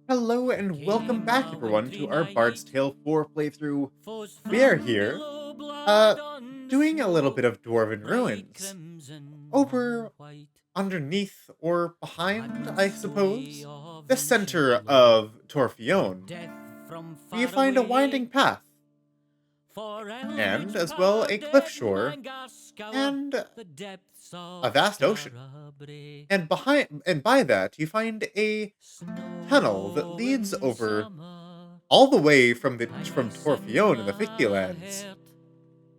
Hello and welcome back everyone to our Bard's Tale 4 playthrough. We are here, doing a little bit of Dwarven Ruins. Over, underneath, or behind, I suppose, the center of Torfion, you find a winding path, and as well a cliff shore, and a vast ocean. And by that, you find a tunnel that leads over all the way from Torfion in the Fifty Lands,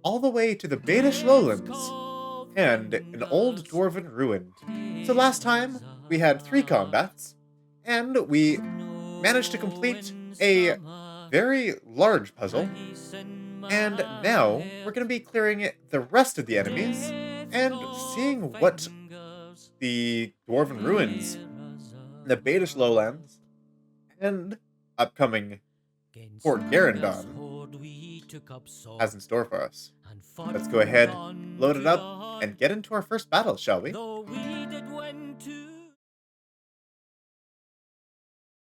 all the way to the Banish Lowlands, and an old Dwarven ruin. So last time, we had 3 combats, and we managed to complete a very large puzzle, and now we're going to be clearing the rest of the enemies, and seeing what the Dwarven Ruins, the Banish Lowlands, and upcoming Fort Garendon has in store for us. Let's go ahead, load it up, and get into our first battle, shall we?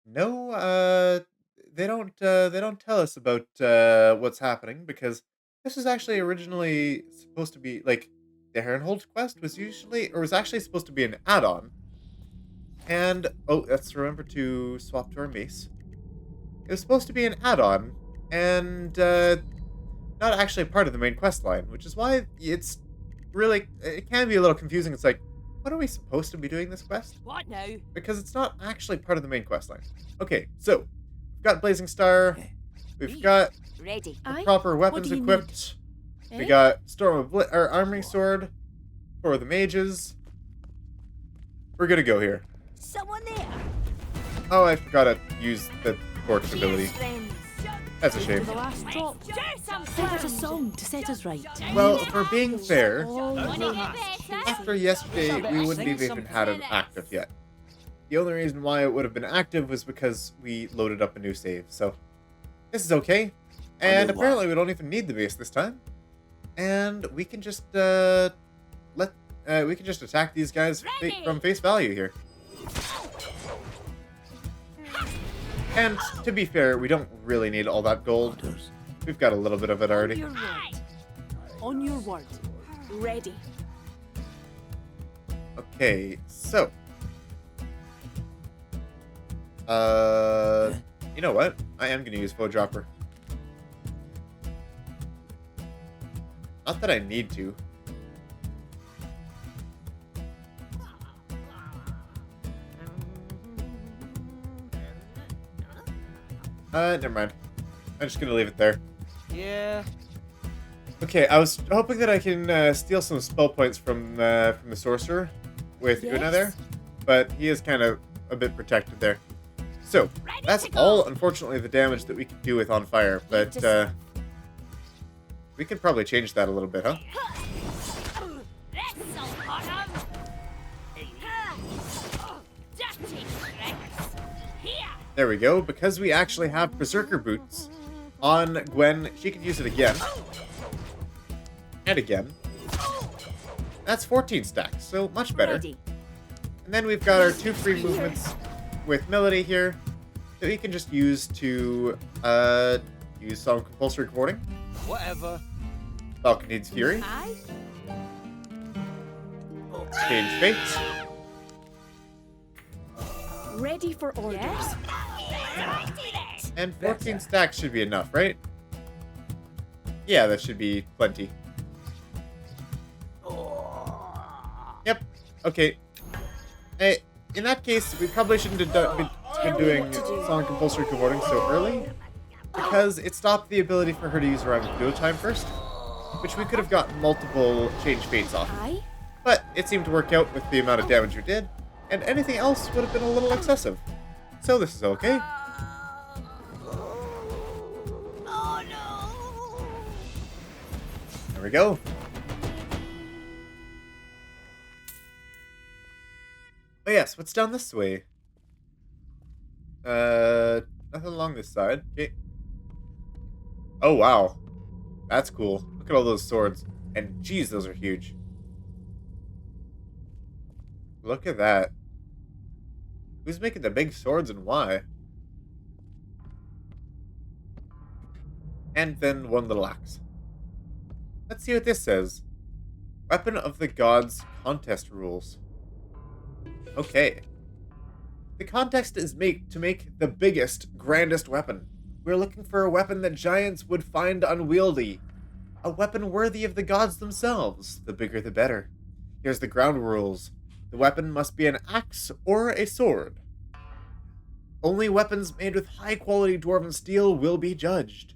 No, they don't tell us about what's happening, because this was actually originally supposed to be like the Herrenhold quest was actually supposed to be an add-on. And oh, let's remember to swap to our mace. It was supposed to be an add-on, and not actually part of the main quest line, which is why it can be a little confusing. It's like, when are we supposed to be doing this quest? What now? Because it's not actually part of the main quest line. Okay, so we've got Blazing Star, we've got Ready. the proper weapons equipped. We got Storm of Armoring Sword for the mages. We're gonna go here. Someone there. Oh, I forgot to use the torch ability. That's a shame. The last drop. Sing us a song to set us right. Well, for being fair, Wanna get better? after yesterday, we wouldn't have even had it active yet. The only reason why it would have been active was because we loaded up a new save, so this is okay. And apparently we don't even need the base this time. And we can just we can just attack these guys from face value here. And to be fair, we don't really need all that gold. We've got a little bit of it already. On your word. Ready. Okay, so you know what? I am gonna use Foe Dropper. Not that I need to. Never mind. I'm just gonna leave it there. Yeah. Okay, I was hoping that I can steal some spell points from the sorcerer with Una there, but he is kind of a bit protected there. So that's all, unfortunately, the damage that we can do with On Fire, but we could probably change that a little bit, huh? There we go. Because we actually have Berserker Boots on Gwen, she could use it again. And again. That's 14 stacks, so much better. Ready. And then we've got our 2 free movements with Melody here that we can just use to use some compulsory recording. Whatever. Falconid's Fury. Change Fates. Ready for orders. And 14 stacks should be enough, right? Yeah, that should be plenty. Yep. Okay. Hey, in that case, we probably shouldn't have been doing Sonic Compulsory Recording so early, because it stopped the ability for her to use her Duo Time first, which we could have gotten multiple Change Fates off. But it seemed to work out with the amount of damage we did, and anything else would have been a little excessive. So this is okay. Oh no! There we go. Oh yes, what's down this way? Nothing along this side. Okay. Oh wow. That's cool. Look at all those swords. And geez, those are huge. Look at that. Who's making the big swords and why? And then one little axe. Let's see what this says. Weapon of the Gods contest rules. Okay. The contest is to make the biggest, grandest weapon. We're looking for a weapon that giants would find unwieldy. A weapon worthy of the gods themselves. The bigger the better. Here's the ground rules. The weapon must be an axe or a sword. Only weapons made with high-quality dwarven steel will be judged.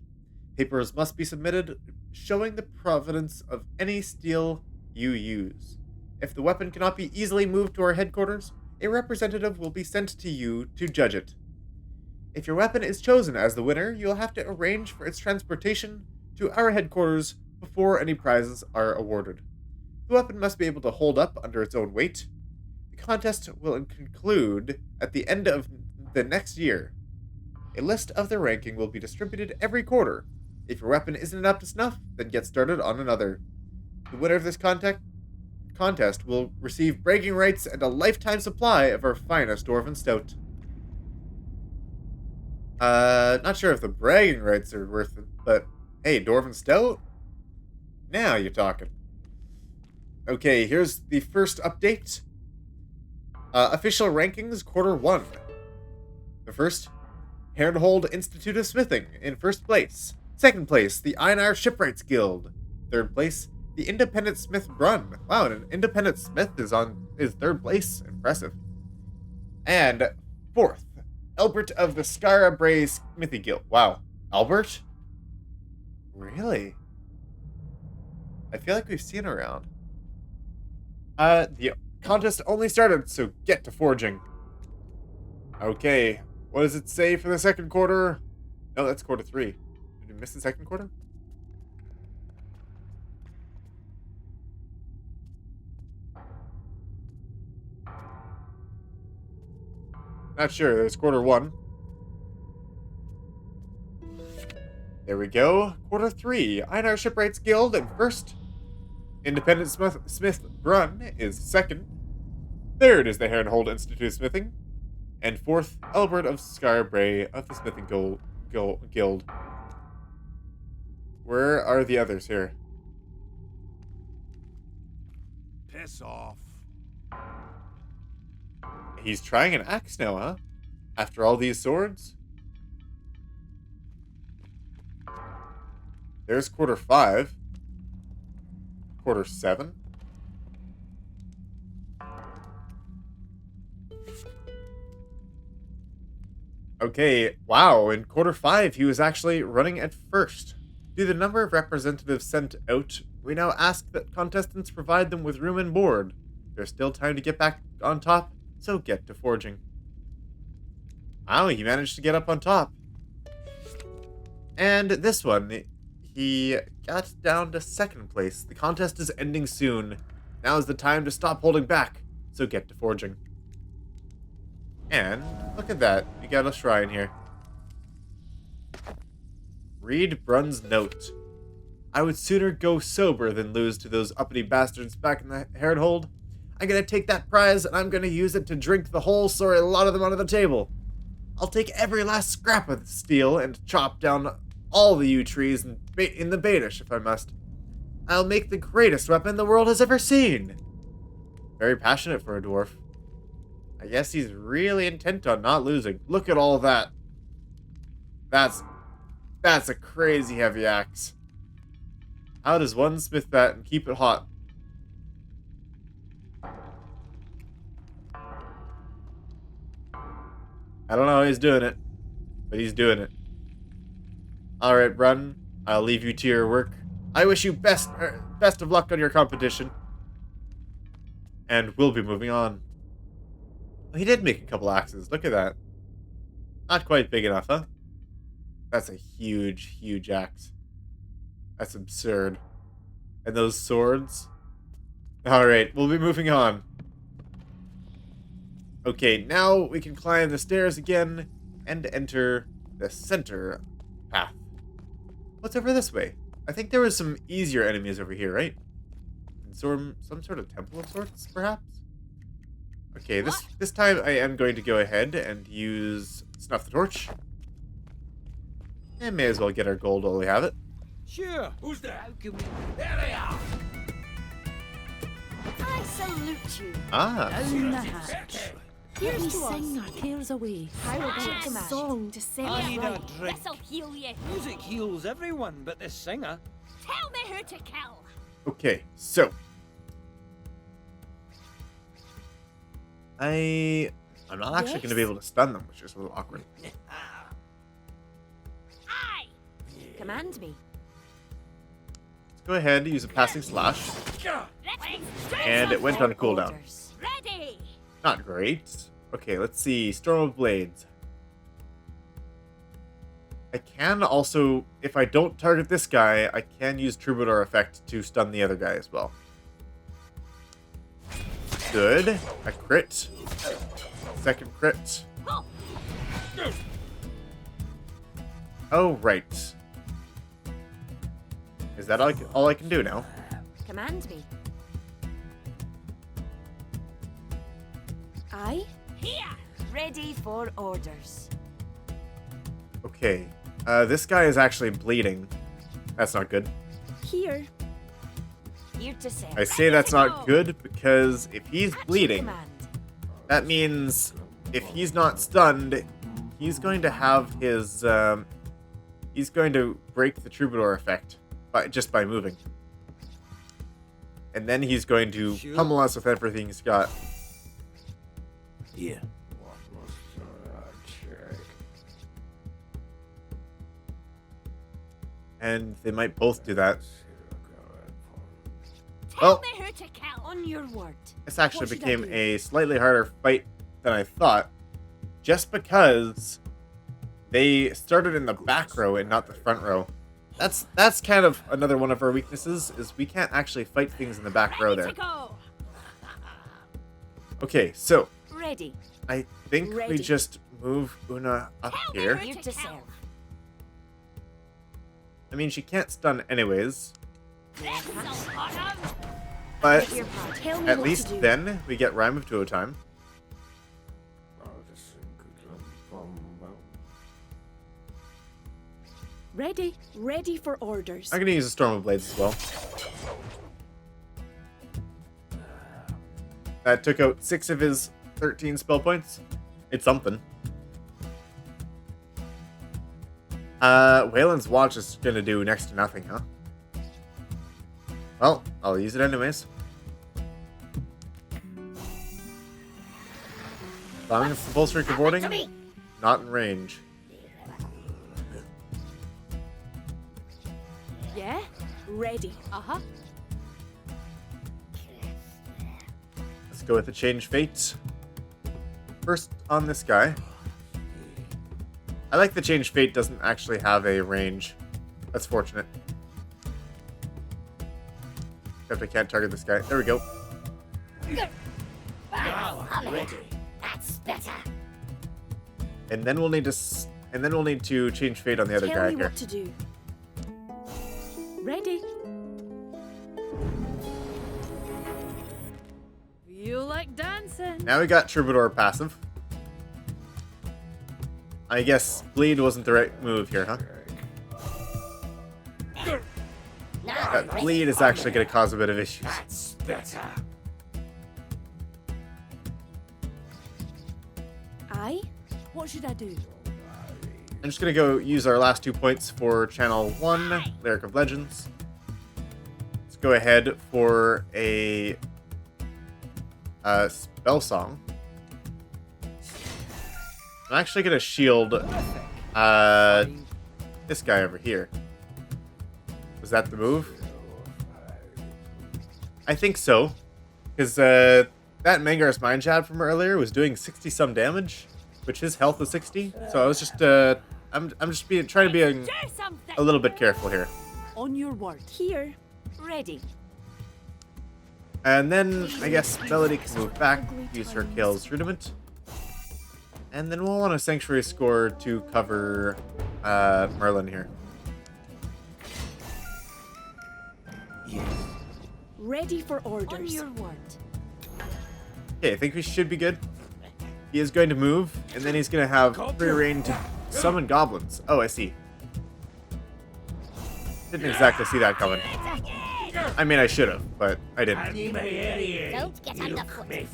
Papers must be submitted showing the provenance of any steel you use. If the weapon cannot be easily moved to our headquarters, a representative will be sent to you to judge it. If your weapon is chosen as the winner, you'll have to arrange for its transportation to our headquarters before any prizes are awarded. The weapon must be able to hold up under its own weight. The contest will conclude at the end of the next year. A list of the ranking will be distributed every quarter. If your weapon isn't up to snuff, then get started on another. The winner of this contest will receive bragging rights and a lifetime supply of our finest Dwarven Stout. Not sure if the bragging rights are worth it, but hey, Dwarven Stout? Now you're talking. Okay, here's the first update. Official rankings, quarter 1. The first, Herrenhold Institute of Smithing in first place. Second place, the Einar Shipwrights Guild. Third place, the Independent Smith Brun. Wow, an Independent Smith is third place. Impressive. And fourth, Albert of the Skara Bray Smithy Guild. Wow, Albert? Really? I feel like we've seen around. The contest only started, so get to forging. Okay, what does it say for the second quarter? No, that's quarter 3. Did we miss the second quarter? Not sure. There's quarter 1. There we go. Quarter 3. Einar Shipwrights Guild in first. Independent Smith Brun is second. Third is the Herrenhold Institute of Smithing. And fourth, Albert of Scarbray of the Smithing Guild. Where are the others here? Piss off. He's trying an axe now, huh? After all these swords? There's quarter 5. Quarter 7. Okay, wow, in quarter 5 he was actually running at first. Due to the number of representatives sent out, we now ask that contestants provide them with room and board. There's still time to get back on top, so get to forging. Wow, he managed to get up on top. And this one, he got down to second place. The contest is ending soon. Now is the time to stop holding back, so get to forging. And look at that, we got a shrine here. Read Brun's note. I would sooner go sober than lose to those uppity bastards back in the Herrenhold. I'm gonna take that prize and I'm gonna use it to drink the whole sorry lot of them onto the table. I'll take every last scrap of the steel and chop down all the yew trees in the Baitish if I must. I'll make the greatest weapon the world has ever seen. Very passionate for a dwarf. I guess he's really intent on not losing. Look at all that. That's a crazy heavy axe. How does one smith that and keep it hot? I don't know how he's doing it, but he's doing it. Alright, Brun, I'll leave you to your work. I wish you best of luck on your competition. And we'll be moving on. He did make a couple axes. Look at that. Not quite big enough, huh? That's a huge, huge axe. That's absurd. And those swords? Alright, we'll be moving on. Okay, now we can climb the stairs again and enter the center path. What's over this way? I think there was some easier enemies over here, right? Some sort of temple of sorts, perhaps? Okay, this time I am going to go ahead and use Snuff the Torch. And may as well get our gold while we have it. Sure. Who's there? How can we... There they are. I salute you. Ah, Down the hatch. Let me Here's to sing us. our cares away. How about Ah, a song to set I it need right? a drink. This'll heal you. Music heals everyone but the singer. Tell me who to kill. okay, so. I'm not actually going to be able to stun them, which is a little awkward. Aye. Command me. Let's go ahead and use a passing slash. Ready. And it went on cooldown. Orders. Ready. Not great. Okay, let's see. Storm of Blades. I can also, if I don't target this guy, I can use Troubadour effect to stun the other guy as well. Good. A crit. Second crit. Oh, right. Is that all I can do now? Command me. Aye. Here. Ready for orders. Okay. This guy is actually bleeding. That's not good. Here. Here to serve. I say that's not good because if he's At your bleeding, command. that means if he's not stunned, he's going to have his, he's going to break the Troubadour effect just by moving. And then he's going to Sure. pummel us with everything he's got. Here. And they might both do that. Tell Well, me who to kill. On your word. this actually What should I became do? a slightly harder fight than I thought. Just because they started in the back row and not the front row. That's kind of another one of our weaknesses, is we can't actually fight things in the back row Ready there. to go. Okay, so Ready. I think we Ready. just move Una up Tell me here. who Here to to kill. serve. I mean, she can't stun anyways, This'll hurt 'em. but Your part. Tell me at what least to do. then we get Rhyme of Duo time. Ready. Ready for orders. I'm gonna use a Storm of Blades as well. That took out 6 of his 13 spell points. It's something. Waylon's Watch is gonna do next to nothing, huh? Well, I'll use it anyways. Allowing its compulsory cavorting, not in range. Yeah. Ready. Uh-huh. Let's go with the Change Fate. First on this guy. I like the Change Fate doesn't actually have a range. That's fortunate. Except I can't target this guy. There we go. That's better. And then we'll need to change fate on the other Tell guy me here. what to do. Ready. You like dancing? Now we got Troubadour passive. I guess Bleed wasn't the right move here, huh? That Bleed is actually going to cause a bit of issues. That's better. Aye. What should I do? I'm just going to go use our last 2 points for Channel 1, Lyric of Legends. Let's go ahead for a spell song. I'm actually going to shield this guy over here. Was that the move? I think so. Because that Mangar's Mind Jab from earlier was doing 60-some damage, which his health was 60. So I was just, I'm just trying to be Do something. a little bit careful here. On your word. Here. Ready. And then I guess Melody can move back, use her Kale's Rudiment. And then we'll want a Sanctuary score to cover Merlin here. Ready for On orders. your word. Okay, I think we should be good. He is going to move, and then he's going to have free reign to summon goblins. Oh, I see. Didn't exactly see that coming. I mean, I should have, but I didn't. Don't get underfoot.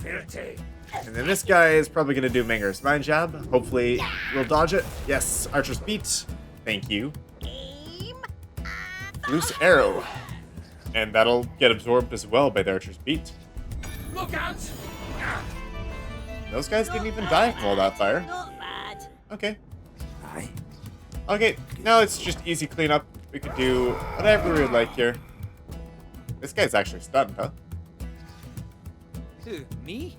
And then this guy is probably going to do Manger's Mind Jab. Hopefully, we'll dodge it. Yes, Archer's Beat. Thank you. Aim. Loose Arrow. And that'll get absorbed as well by the Archer's Beat. Look out! Those guys didn't even die from all that fire. Not bad. Okay. Okay, now it's just easy cleanup. We could do whatever we would like here. This guy's actually stunned, huh? Who, me?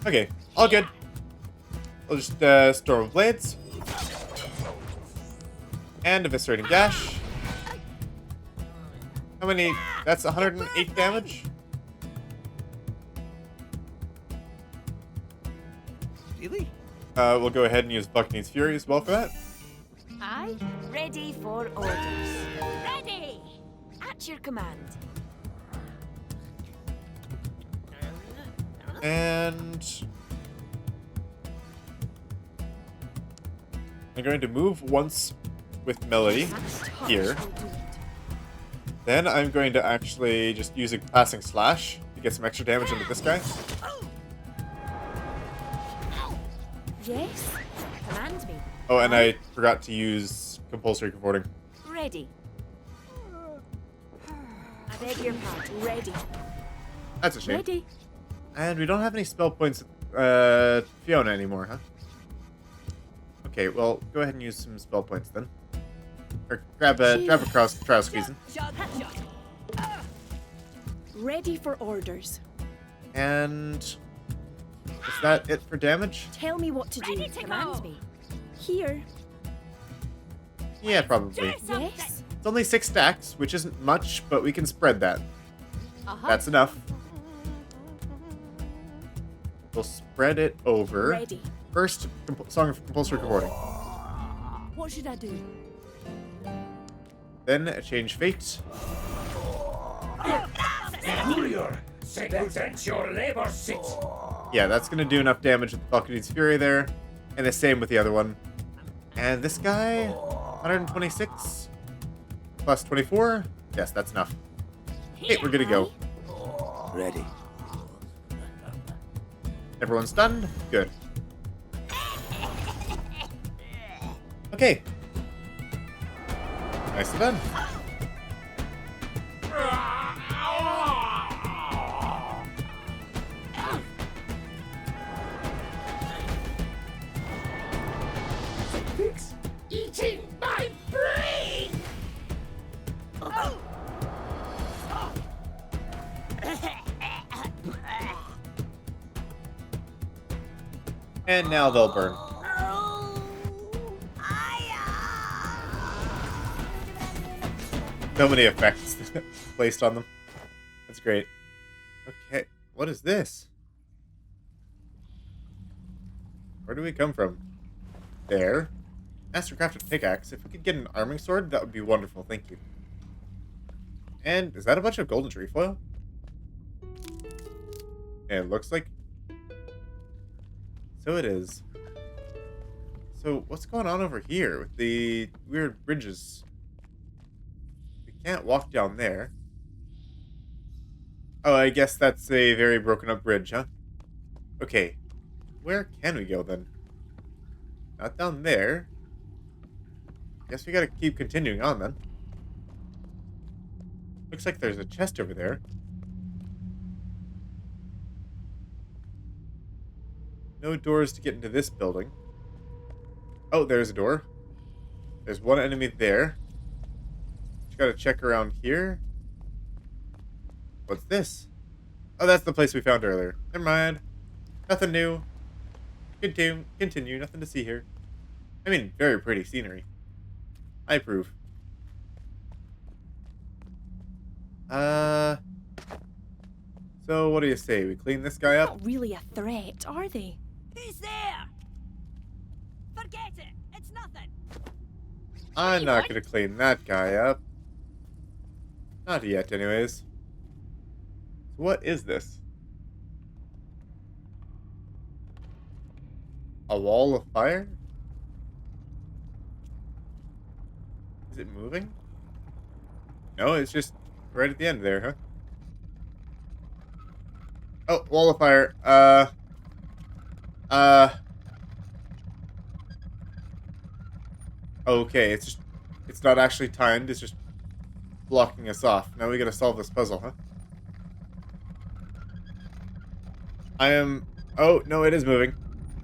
Okay, all good. We'll just Storm of Blades. And Eviscerating Gash. How many? That's 108 damage? Really? We'll go ahead and use Buccaneer's Fury as well for that. I ready for orders. Ready. At your command. And I'm going to move once with Melody here. Then I'm going to actually just use a passing slash to get some extra damage into this guy. Yes. Command me. Oh, and I forgot to use compulsory comforting. Ready. I beg your pardon. Ready. That's a shame. Ready. And we don't have any spell points with Fiona anymore, huh? Okay, well, go ahead and use some spell points then. Or grab a trial squeezing. Ready for orders. And is that it for damage? Tell me what to do. Ready to Command go. me. Here. Yeah, probably. Yes. It's only 6 stacks, which isn't much, but we can spread that. That's enough. We'll spread it over. Ready. First, Song of Compulsory Comforting. What should I do? Then a Change Fate. Yeah, that's gonna do enough damage with Buccaneer's Fury there. And the same with the other one. And this guy, 126 plus 24. Yes, that's enough. Okay, we're good to go. Ready. Everyone's stunned? Good. Okay. Nicely done. Eating my brain. And now they'll burn. So many effects placed on them. That's great. Okay, what is this? Where do we come from? There. Mastercrafted pickaxe. If we could get an arming sword, that would be wonderful. Thank you. And is that a bunch of golden trefoil? Yeah, it looks like. So it is. So what's going on over here with the weird bridges? We can't walk down there. Oh, I guess that's a very broken up bridge, huh? Okay. Where can we go then? Not down there. Guess we gotta keep continuing on then. Looks like there's a chest over there. No doors to get into this building. Oh, there's a door. There's one enemy there. Just gotta check around here. What's this? Oh, that's the place we found earlier. Never mind. Nothing new. Continue. Nothing to see here. I mean, very pretty scenery. I approve. So what do you say? We clean this guy up? Not really a threat, are they? Who's there? Forget it. It's nothing. I'm not gonna clean that guy up. Not yet, anyways. What is this? A wall of fire? Is it moving? No, it's just right at the end there, huh? Oh, wall of fire. Uh. Okay, it's not actually timed. It's just blocking us off. Now we gotta solve this puzzle, huh? I am... Oh, no, it is moving.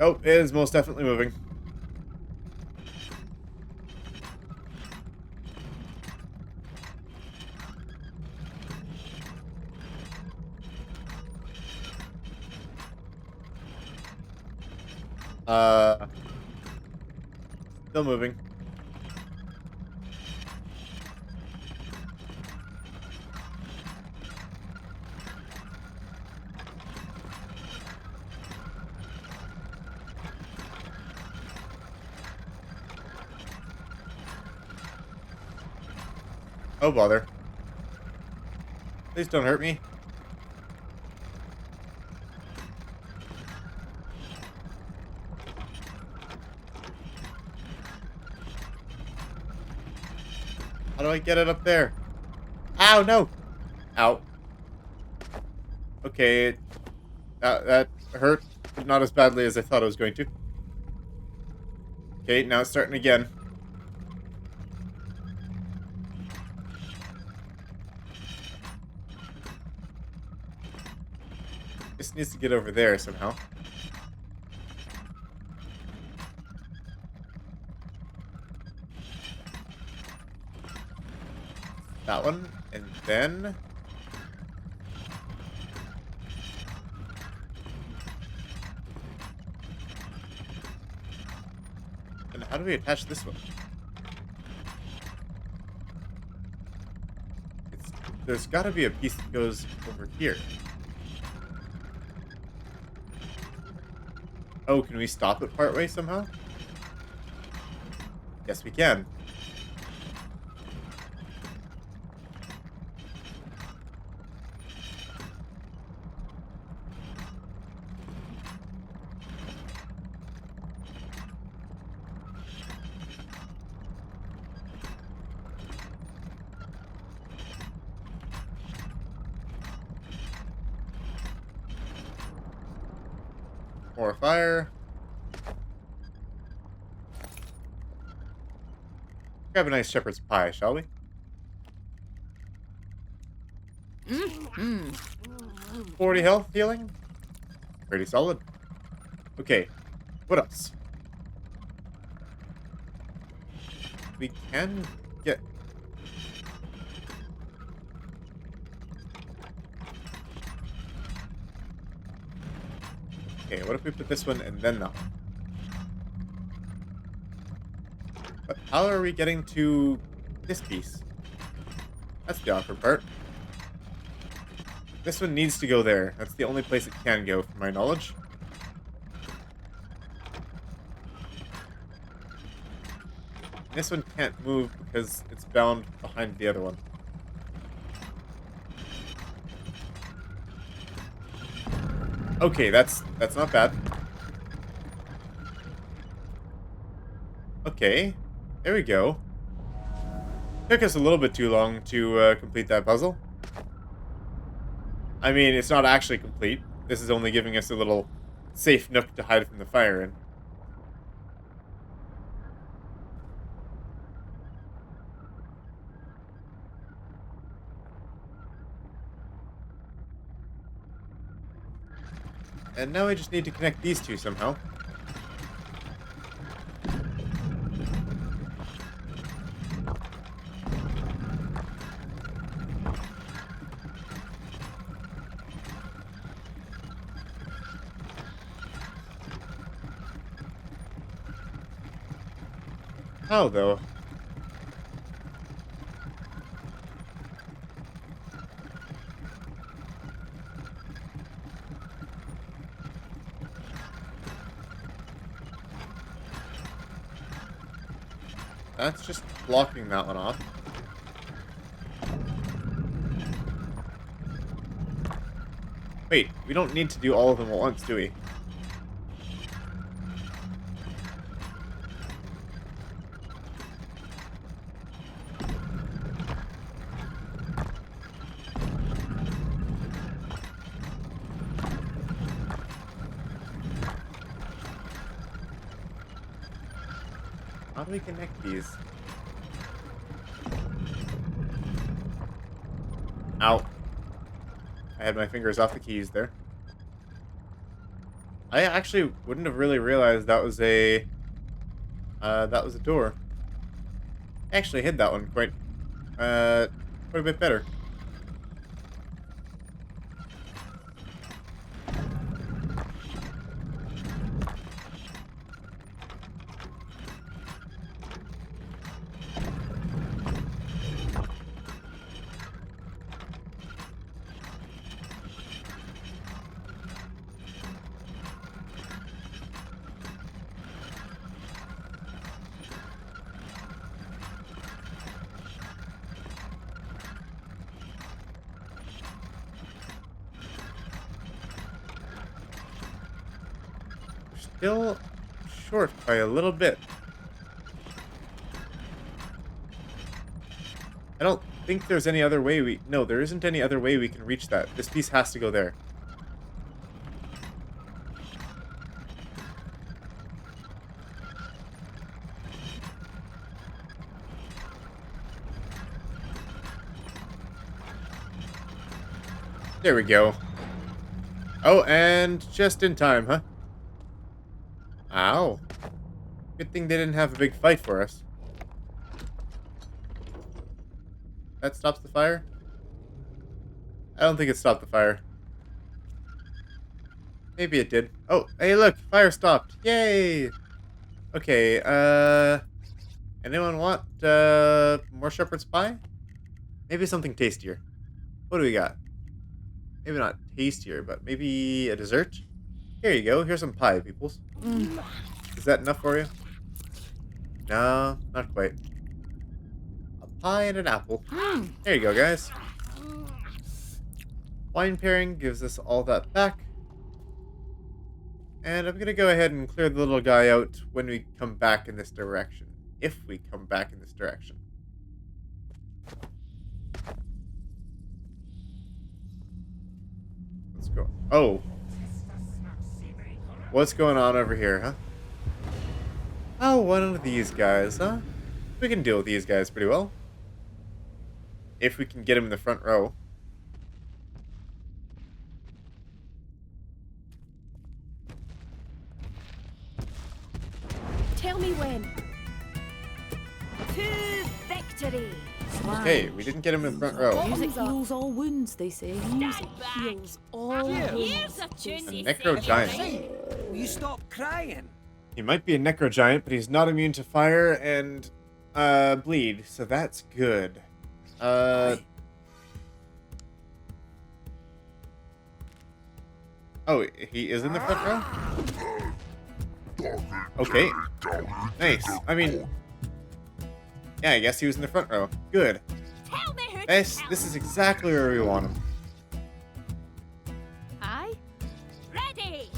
Oh, it is most definitely moving. Still moving. Oh, bother. Please don't hurt me. How do I get it up there? Ow, no! Ow. Okay, that hurt, but not as badly as I thought it was going to. Okay, now it's starting again. This needs to get over there somehow. That one, and then... And how do we attach this one? There's gotta be a piece that goes over here. Oh, can we stop it partway somehow? Yes, we can. More fire. Grab a nice shepherd's pie, shall we? 40 health healing? Pretty solid. Okay, what else? We can get... Okay, what if we put this one and then that one? But how are we getting to this piece? That's the awkward part. This one needs to go there. That's the only place it can go, from my knowledge. This one can't move because it's bound behind the other one. Okay, that's not bad. Okay, there we go. Took us a little bit too long to complete that puzzle. I mean, it's not actually complete. This is only giving us a little safe nook to hide from the fire in. And now I just need to connect these two somehow. How, though? That's just blocking that one off. Wait, we don't need to do all of them at once, do we? How do we connect these? Ow. I had my fingers off the keys there. I actually wouldn't have really realized that was a door. I actually hid that one quite a bit better. Still short by a little bit. I don't think there's any other way we... No, there isn't any other way we can reach that. This piece has to go there. There we go. Oh, and just in time, huh? Ow. Good thing they didn't have a big fight for us. That stops the fire? I don't think it stopped the fire. Maybe it did. Oh, hey look! Fire stopped! Yay! Okay, anyone want, more shepherd's pie? Maybe something tastier. What do we got? Maybe not tastier, but maybe a dessert? Here you go. Here's some pie, peoples. Is that enough for you? No, not quite. A pie and an apple. There you go, guys. Wine pairing gives us all that back. And I'm going to go ahead and clear the little guy out when we come back in this direction. If we come back in this direction. Let's go. Oh. What's going on over here, huh? Oh, one of these guys, huh? We can deal with these guys pretty well. If we can get him in the front row. Tell me when. To victory. Okay, we didn't get him in the front row. Music heals all wounds, they say. Music heals all wounds. Here's a tune. A Necro Giant. Will you stop crying? He might be a Necro Giant, but he's not immune to fire and bleed, so that's good. Oh, he is in the front row? Okay. Nice. I mean, yeah, I guess he was in the front row. Good. Tell me who to This tell. is exactly where we want him. Aye. Ready.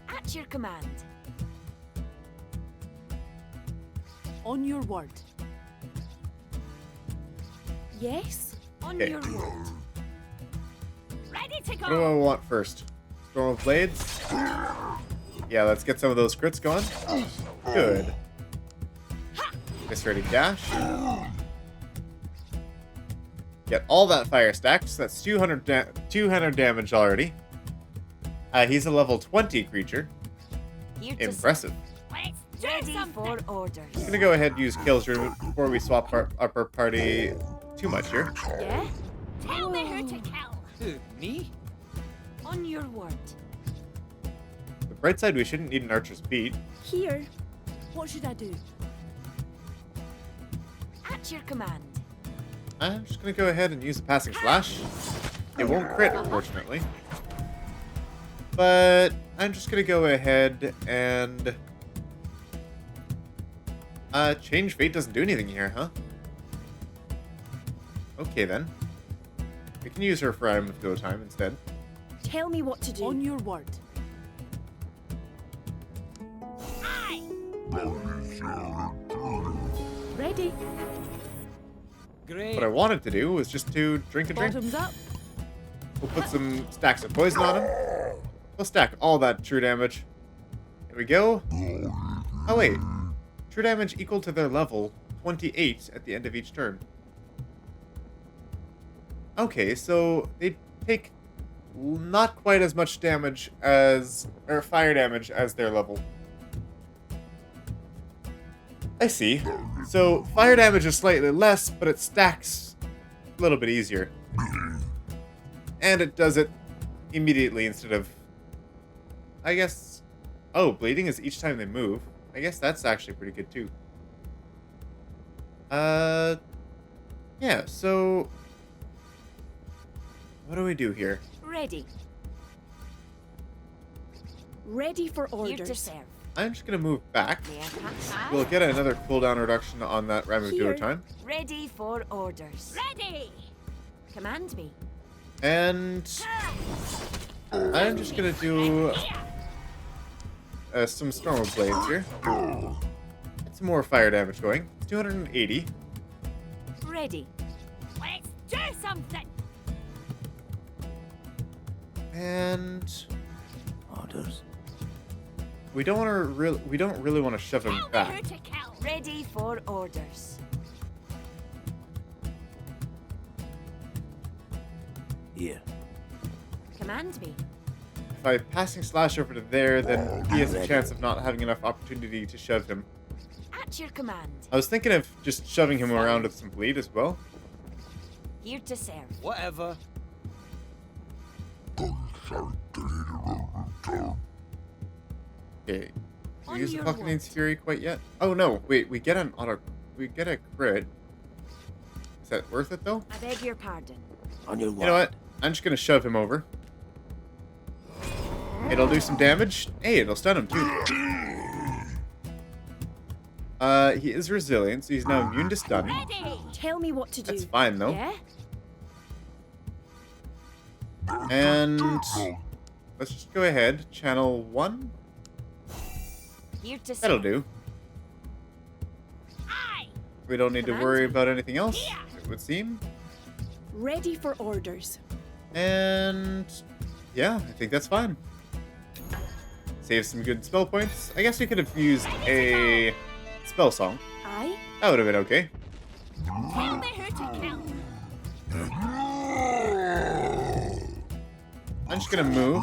At your command. On your word. Yes? On Okay. your word. Ready to What do I go. want first? Storm of Blades? Yeah, let's get some of those crits going. Good. Misready dash. Get all that fire stacked, so that's 200 damage already. He's a level 20 creature. Here to Impressive. Let's do Ready something. for orders. I'm gonna go ahead and use Kills Room before we swap our upper party too much here. Yeah? Tell me who to kill. Who, me? On your word. The bright side, we shouldn't need an archer's beat. Here. What should I do? At your command. I'm just gonna go ahead and use a passing slash. It won't crit, unfortunately. But I'm just gonna go ahead and change fate doesn't do anything here, huh? Okay then. We can use her for item of go time instead. Tell me what to do. On your word. Aye. Ready? Great. What I wanted to do was just to drink a drink. Bottoms up. We'll put some stacks of poison on him. We'll stack all that true damage. Here we go. Oh wait. true damage equal to their level 28 at the end of each turn. Okay, so they take not quite as much damage as, or fire damage as their level. I see. So fire damage is slightly less, but it stacks a little bit easier. And it does it immediately instead of, I guess, oh, bleeding is each time they move. I guess that's actually pretty good too. Yeah, so what do we do here? Ready. Ready for Here to orders. serve. I'm just gonna move back. May I pass? We'll get another cooldown reduction on that Ramu Here. time. Ready for orders. Ready. Command me. And I'm just gonna do some Storm Blades here. Get some more fire damage going. It's 280. Ready. Let's do something. And Orders. we don't really want to shove him Tell me back. who to kill. Ready for orders. Here. Command me. If I passing slash over to there, then he has a chance of not having enough opportunity to shove him. At your command. I was thinking of just shoving him around with some bleed as well. Here to serve. Whatever. Okay. Do On we use the your Falconing's word. Fury quite yet? Oh no, wait, we get a crit. Is that worth it though? I beg your pardon. On your You know what? I'm just gonna shove him over. It'll do some damage. Hey, it'll stun him too. He is resilient, so he's now immune to stun. Ready. Tell me what to do. That's fine though. Yeah. And let's just go ahead, channel 1. Here to serve. That'll do. Aye. We don't need to Command worry me. about anything else, it would seem. Ready for orders. And yeah, I think that's fine. Save some good spell points. I guess we could have used a spell song. Aye. That would have been okay. Tell me who to kill. I'm just gonna move,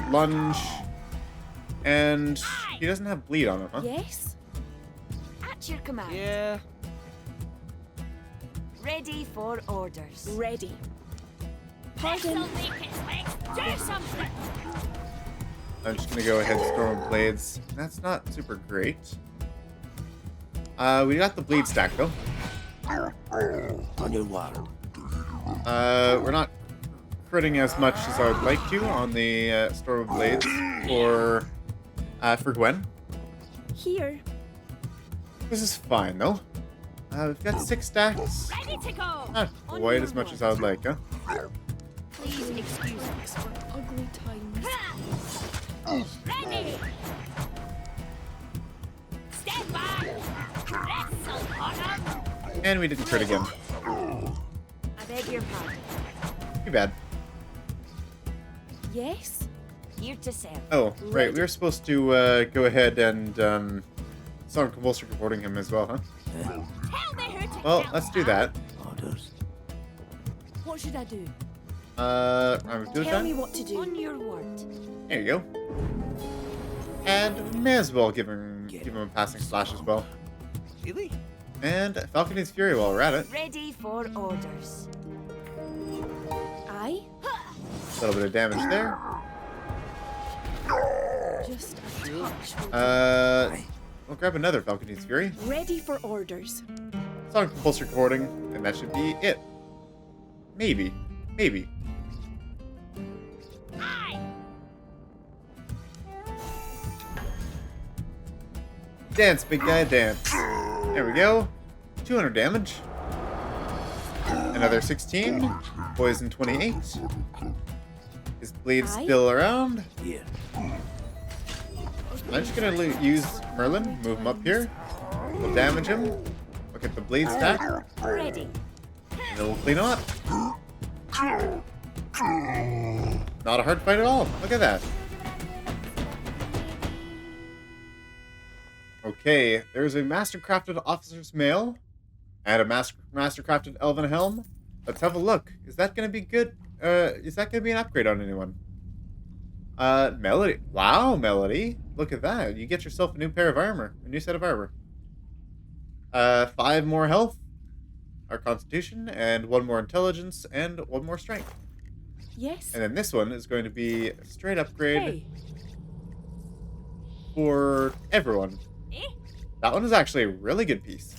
lunge, and he doesn't have bleed on him, huh? Yes. At your command. Yeah. Ready for orders. Ready. Pardon. Do something. I'm just gonna go ahead and Storm Blades. That's not super great. We got the bleed stack though. On your word. We're not critting as much as I would like to on the Storm of Blades for Gwen. Here. This is fine though. We've got 6 stacks. Ready to go. Not quite as much as I would like, huh? Please excuse Thanks for ugly times. me. Ready. Step back. Wrestle on him. And we didn't crit again. I beg your pardon. Too bad. Yes. Here to serve. Oh, right. We were supposed to go ahead and start compulsory reporting him as well, huh? Tell me who to Well, kill. let's do that. Orders. What should I do? I'm do Tell me that. what to do. On your word. There you go. And may as well give him a passing slash as well. Really? And Falconing's Fury while we're at it. Ready for orders. Aye. A little bit of damage there. Just a touch. We'll grab another Falconing's Fury. Ready for orders. It's on compulsory recording, and that should be it. Maybe. Maybe. Aye. Dance, big guy, dance. There we go. 200 damage. Another 16. Poison 28. Is bleed Aye. still around? Here. I'm just gonna use Merlin, move him up here. We'll damage him. Look at the bleed stack. Ready. And then we'll clean him up. Not a hard fight at all. Look at that. Okay, there's a master-crafted officer's mail and a master-crafted elven helm. Let's have a look. Is that going to be good? Is that going to be an upgrade on anyone? Melody. Wow, Melody. Look at that. You get yourself a new pair of armor. A new set of armor. 5 more health, our constitution, and 1 more intelligence, and 1 more strength. Yes. And then this one is going to be a straight upgrade Hey. for everyone. Eh? That one is actually a really good piece.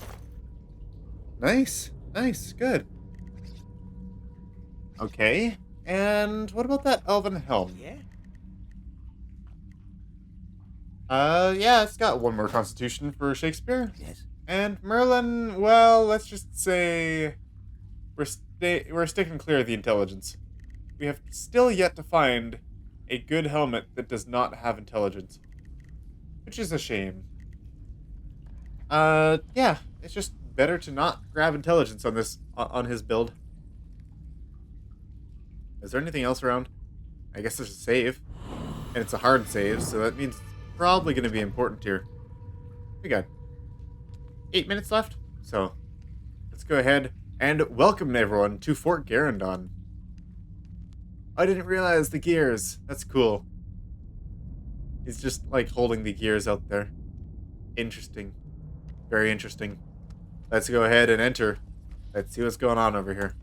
Nice. Nice. Good. Okay. And what about that elven helm? Yeah? Yeah, it's got 1 more constitution for Shakespeare. Yes. And Merlin, well, let's just say we're sticking clear of the intelligence. We have still yet to find a good helmet that does not have intelligence, which is a shame. Yeah, it's just better to not grab intelligence on this on his build. Is there anything else around? I guess there's a save, and it's a hard save, so that means it's probably going to be important here. We got 8 minutes left, so let's go ahead and welcome everyone to Fort Garendon. I didn't realize the gears. That's cool. He's just like holding the gears out there. Interesting. Very interesting. Let's go ahead and enter. Let's see what's going on over here.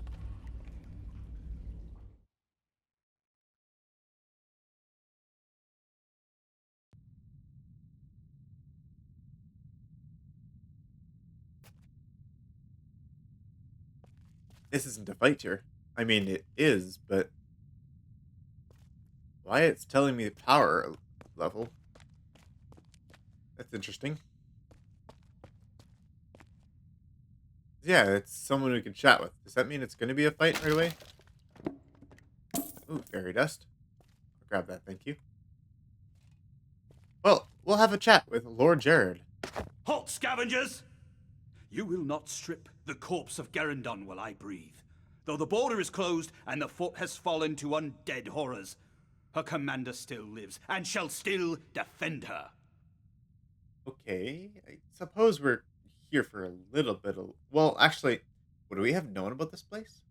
This isn't a fight here. I mean, it is, but why it's telling me the power level? That's interesting. Yeah, it's someone we can chat with. Does that mean it's going to be a fight right away? Ooh, fairy dust. I'll grab that, thank you. Well, we'll have a chat with Lord Jared. Halt, scavengers! You will not strip the corpse of Garendon while I breathe. Though the border is closed and the fort has fallen to undead horrors, her commander still lives and shall still defend her. Okay, I suppose we're here for a little bit of... Well, actually, would we have known about this place?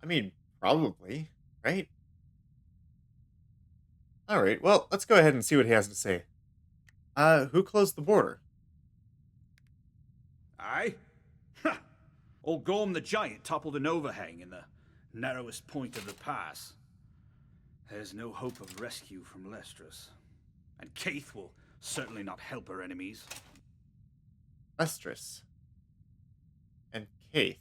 I mean, probably, right? Alright, well, let's go ahead and see what he has to say. Who closed the border? Aye? Ha! Old Gorm the Giant toppled an overhang in the narrowest point of the pass. There's no hope of rescue from Lestris. And Keith will certainly not help her enemies. Lestris. And Keith.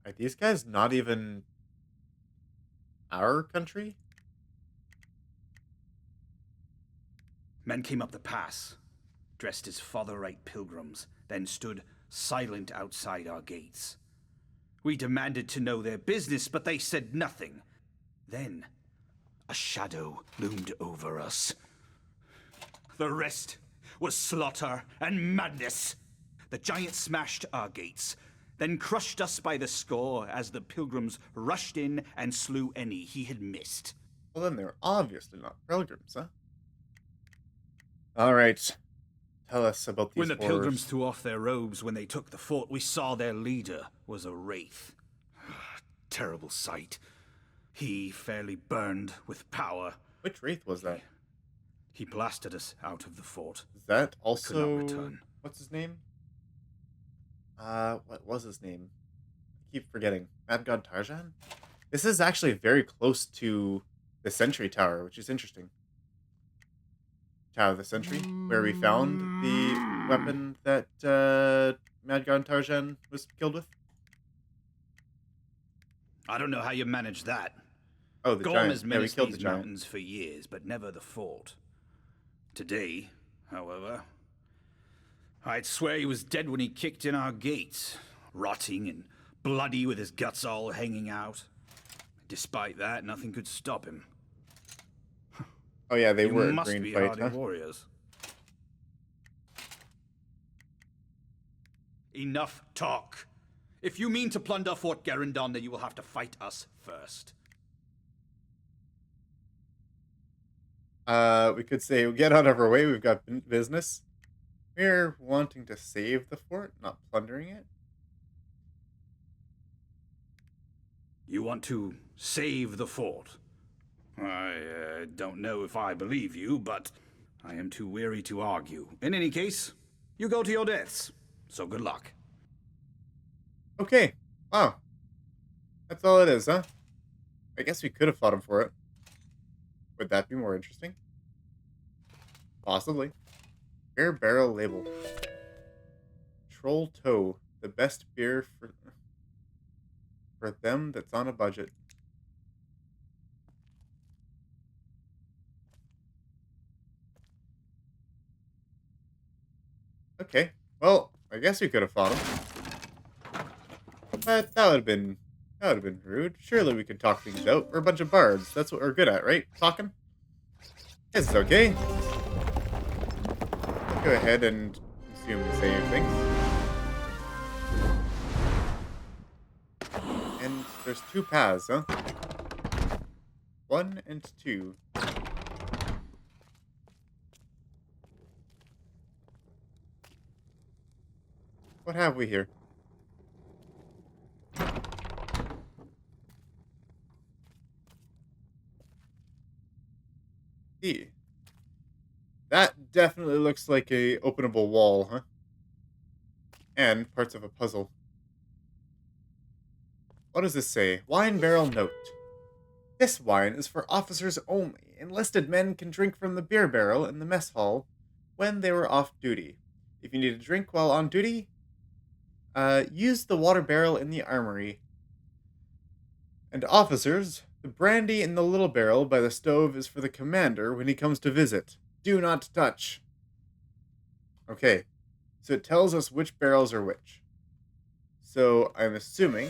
Are these guys not even our country? Men came up the pass, dressed as father-right pilgrims, then stood silent outside our gates. We demanded to know their business, but they said nothing. Then, a shadow loomed over us. The rest was slaughter and madness. The giant smashed our gates, then crushed us by the score as the pilgrims rushed in and slew any he had missed. Well, then they're obviously not pilgrims, huh? Alright. Tell us about these When the horrors. pilgrims threw off their robes when they took the fort, we saw their leader was a wraith. Terrible sight. He fairly burned with power. Which wraith was that? He blasted us out of the fort. Is that Could also... not return. What's his name? What was his name? I keep forgetting. Mad God Tarjan? This is actually very close to the Sentry Tower, which is interesting. Tower of the Sentry, where we found the weapon that Mad God Tarjan was killed with. I don't know how you managed that. Oh, the Gorm giant. has Yeah, we menaced killed these the giant. mountains for years, but never the fort. Today, however, I'd swear he was dead when he kicked in our gates, rotting and bloody with his guts all hanging out. Despite that, nothing could stop him. Oh yeah, they You were a must green be fight, hardy huh? warriors. Enough talk. If you mean to plunder Fort Garendon, then you will have to fight us first. We could say, get out of our way, we've got business. We're wanting to save the fort, not plundering it. You want to save the fort? I don't know if I believe you, but I am too weary to argue. In any case, you go to your deaths. So good luck. Okay. Wow. That's all it is, huh? I guess we could have fought him for it. Would that be more interesting? Possibly. Beer barrel label. Troll toe. The best beer for them that's on a budget. Okay. Well, I guess we could have fought him. But that would have been rude. Surely we could talk things out. We're a bunch of bards. That's what we're good at, right? Talking? It's okay. Let's go ahead and consume the same things. And there's 2 paths, huh? 1 and 2. What have we here? See. That definitely looks like a openable wall, huh? And parts of a puzzle. What does this say? Wine barrel note. This wine is for officers only. Enlisted men can drink from the beer barrel in the mess hall when they were off duty. If you need a drink while on duty, use the water barrel in the armory. And officers, the brandy in the little barrel by the stove is for the commander when he comes to visit. Do not touch. Okay, so it tells us which barrels are which. So I'm assuming...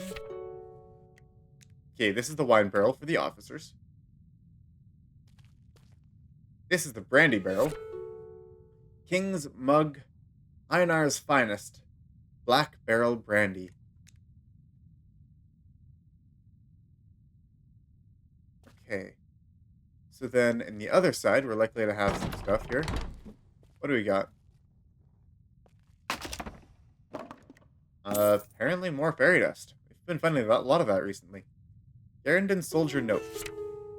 Okay, this is the wine barrel for the officers. This is the brandy barrel. King's Mug, Einar's Finest, Black Barrel Brandy. Okay. So then, in the other side, we're likely to have some stuff here. What do we got? Apparently more fairy dust. We've been finding a lot of that recently. Garendon Soldier Note.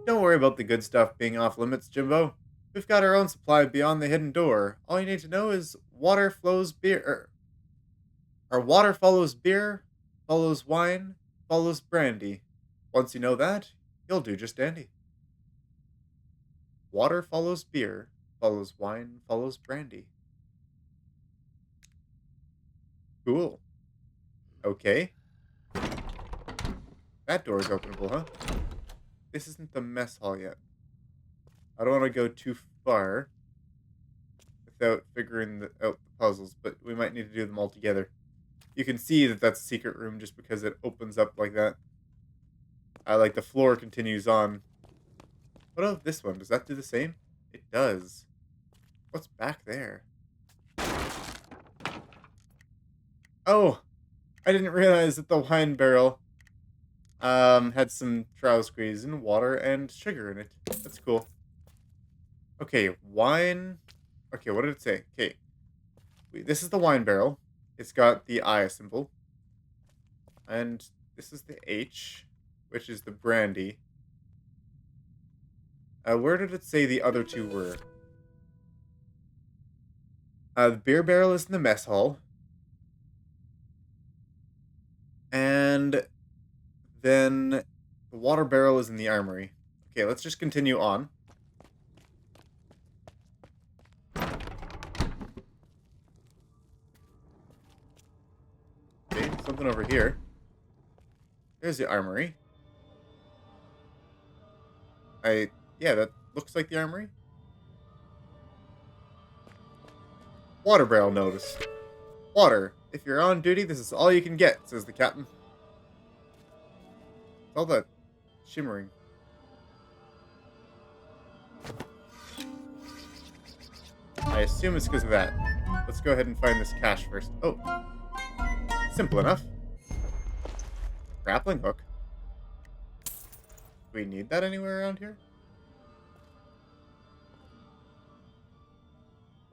Don't worry about the good stuff being off limits, Jimbo. We've got our own supply beyond the hidden door. All you need to know is water flows beer... Or water follows beer, follows wine, follows brandy. Once you know that, you'll do just dandy. Water follows beer, follows wine, follows brandy. Cool. Okay. That door is openable, huh? This isn't the mess hall yet. I don't want to go too far without figuring out the puzzles, but we might need to do them all together. You can see that that's a secret room just because it opens up like that. Like the floor continues on. What about this one? Does that do the same? It does. What's back there? Oh! I didn't realize that the wine barrel had some trial squeeze and water and sugar in it. That's cool. Okay, wine. Okay, what did it say? Okay. This is the wine barrel. It's got the eye symbol. And this is the H, which is the brandy. Where did it say the other two were? The beer barrel is in the mess hall. And then the water barrel is in the armory. Okay, let's just continue on. Okay, something over here. There's the armory. Yeah, that looks like the armory. Water barrel notice. Water. If you're on duty, this is all you can get, says the captain. All that shimmering. I assume it's because of that. Let's go ahead and find this cache first. Oh. Simple enough. Grappling hook. Do we need that anywhere around here?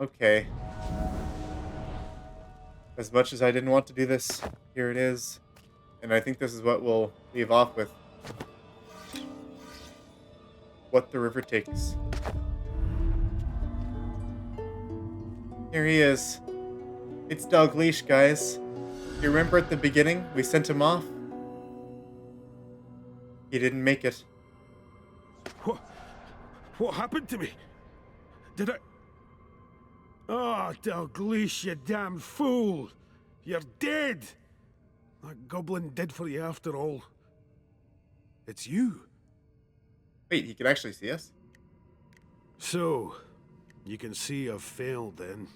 Okay. As much as I didn't want to do this, here it is. And I think this is what we'll leave off with. What the river takes. Here he is. It's Dalgleish, guys. You remember at the beginning, we sent him off? He didn't make it. What happened to me? Did I... Oh, Dalgleish, you damn fool! You're dead! That goblin did for you after all. It's you. Wait, he can actually see us? So, you can see I've failed then.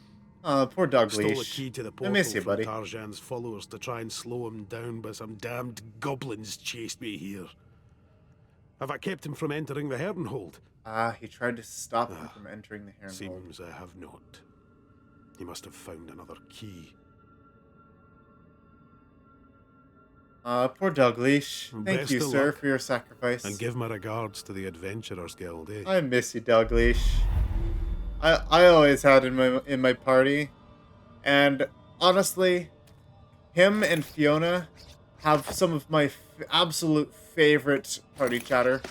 Poor Stole a Dalgleish. key to the I portal miss you, from buddy. Tarjan's followers to try and slow him down, but some damned goblins chased me here. Have I kept him from entering the Herdenhold? He tried to stop him from entering the Herrenhold. Seems I have not. He must have found another key. Poor Dalgleish. Thank Best you, of sir, luck. for your sacrifice. And give my regards to the Adventurers Guild, eh? I miss you, Dalgleish. I always had in my party, and honestly, him and Fiona have some of my absolute favorite party chatter.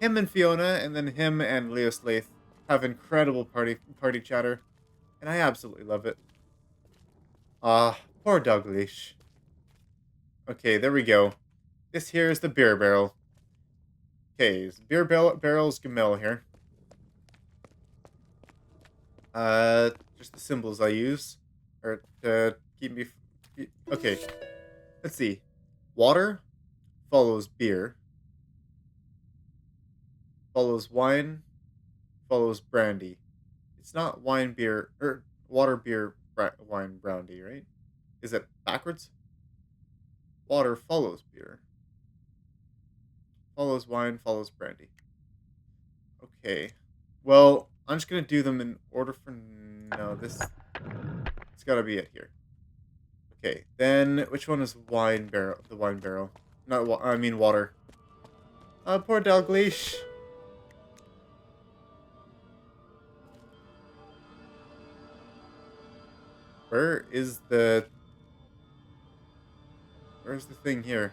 Him and Fiona, and then him and Leo Slaith have incredible party chatter, and I absolutely love it. Poor Dalgleish. Okay, there we go. This here is the beer barrel. Okay, it's barrel's Gamel here. Just the symbols I use, or to keep me. Okay, let's see. Water follows beer, follows wine, follows brandy. It's not wine, beer, or water, beer, wine, brandy, right? Is it backwards? Water follows beer. Follows wine, follows brandy. Okay. Well, I'm just going to do them in order for... No, this... It's got to be it here. Okay, then which one is wine barrel? The wine barrel. Not I mean water. Poor Dalgleish. Where's the thing here?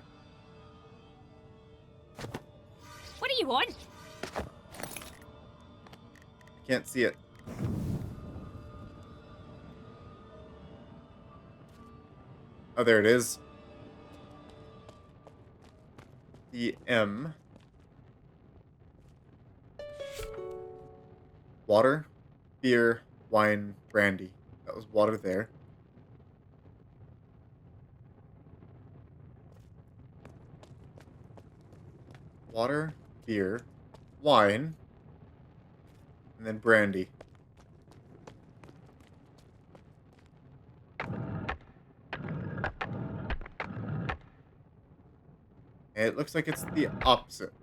What do you want? I can't see it. Oh, there it is. The M. Water, beer, wine, brandy. That was water there. Water, beer, wine, and then brandy. And it looks like it's the opposite.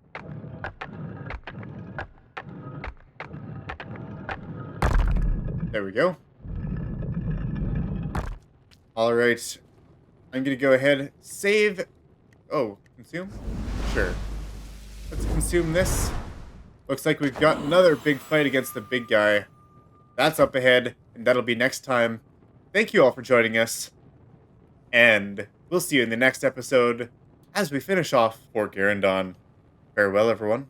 There we go. Alright. I'm gonna go ahead, save... Oh, consume? Sure. Let's consume this. Looks like we've got another big fight against the big guy. That's up ahead, and that'll be next time. Thank you all for joining us. And we'll see you in the next episode as we finish off Fort Garendon. Farewell, everyone.